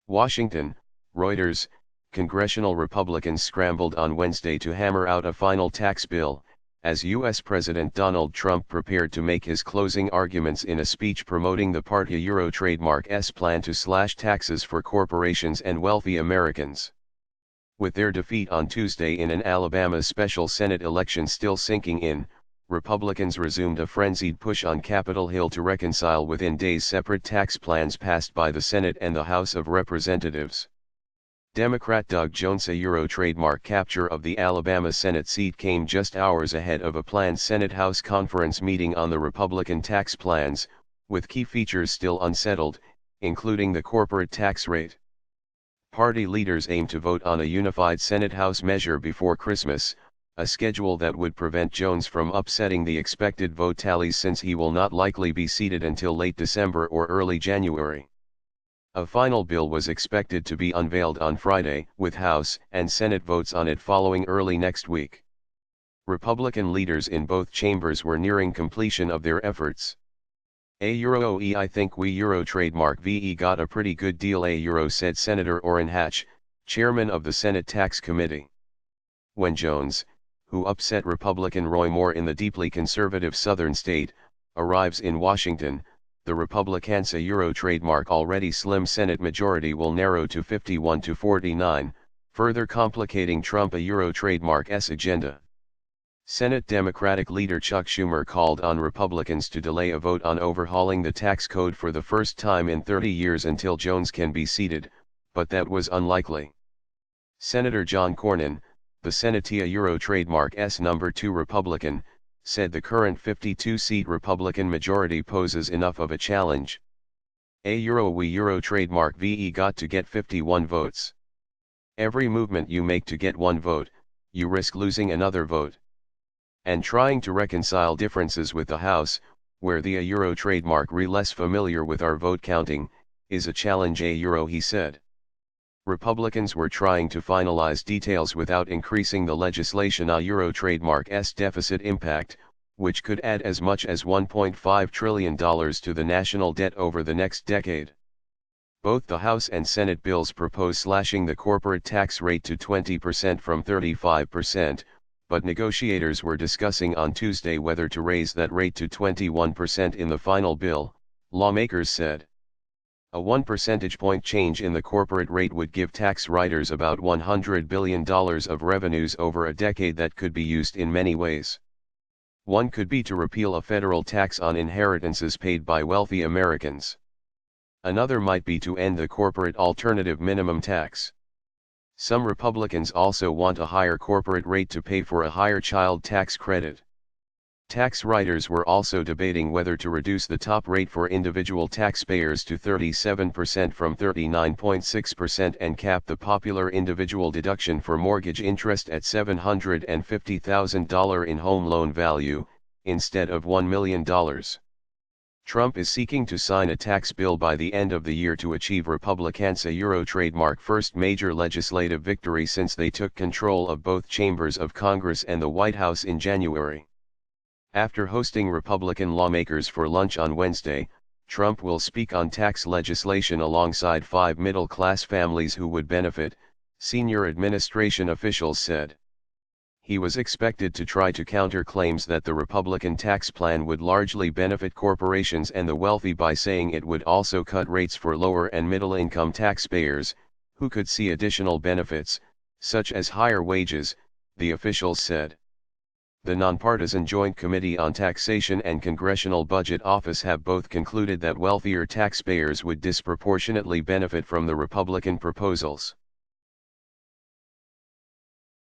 Washington, Reuters, Congressional Republicans scrambled on Wednesday to hammer out a final tax bill, as U.S. President Donald Trump prepared to make his closing arguments in a speech promoting the party Euro trademark's plan to slash taxes for corporations and wealthy Americans. With their defeat on Tuesday in an Alabama special Senate election still sinking in, Republicans resumed a frenzied push on Capitol Hill to reconcile within days separate tax plans passed by the Senate and the House of Representatives. Democrat Doug Jones' Euro trademark capture of the Alabama Senate seat came just hours ahead of a planned Senate-House conference meeting on the Republican tax plans, with key features still unsettled, including the corporate tax rate. Party leaders aim to vote on a unified Senate-House measure before Christmas, a schedule that would prevent Jones from upsetting the expected vote tallies since he will not likely be seated until late December or early January. A final bill was expected to be unveiled on Friday, with House and Senate votes on it following early next week. Republican leaders in both chambers were nearing completion of their efforts. I think we Euro trademark VE got a pretty good deal said Senator Orrin Hatch, chairman of the Senate Tax Committee. When Jones, who upset Republican Roy Moore in the deeply conservative southern state, arrives in Washington, the Republicans' Euro trademark already slim Senate majority will narrow to 51 to 49, further complicating Trump Euro trademark's agenda. Senate Democratic leader Chuck Schumer called on Republicans to delay a vote on overhauling the tax code for the first time in 30 years until Jones can be seated, but that was unlikely. Senator John Cornyn, the Senate Euro trademark's number 2 Republican, said the current 52-seat Republican majority poses enough of a challenge. We Euro trademark VE got to get 51 votes. Every movement you make to get one vote, you risk losing another vote. And trying to reconcile differences with the House, where the Euro trademark less familiar with our vote counting, is a challenge he said. Republicans were trying to finalize details without increasing the legislation Euro trademark's deficit impact, which could add as much as $1.5 trillion to the national debt over the next decade. Both the House and Senate bills propose slashing the corporate tax rate to 20% from 35%, but negotiators were discussing on Tuesday whether to raise that rate to 21% in the final bill, lawmakers said. A 1 percentage point change in the corporate rate would give tax writers about $100 billion of revenues over a decade that could be used in many ways. One could be to repeal a federal tax on inheritances paid by wealthy Americans. Another might be to end the corporate alternative minimum tax. Some Republicans also want a higher corporate rate to pay for a higher child tax credit. Tax writers were also debating whether to reduce the top rate for individual taxpayers to 37% from 39.6% and cap the popular individual deduction for mortgage interest at $750,000 in home loan value, instead of $1 million. Trump is seeking to sign a tax bill by the end of the year to achieve Republicans' Euro trademark first major legislative victory since they took control of both chambers of Congress and the White House in January. After hosting Republican lawmakers for lunch on Wednesday, Trump will speak on tax legislation alongside 5 middle-class families who would benefit, senior administration officials said. He was expected to try to counter claims that the Republican tax plan would largely benefit corporations and the wealthy by saying it would also cut rates for lower and middle-income taxpayers, who could see additional benefits, such as higher wages, the officials said. The nonpartisan Joint Committee on Taxation and Congressional Budget Office have both concluded that wealthier taxpayers would disproportionately benefit from the Republican proposals.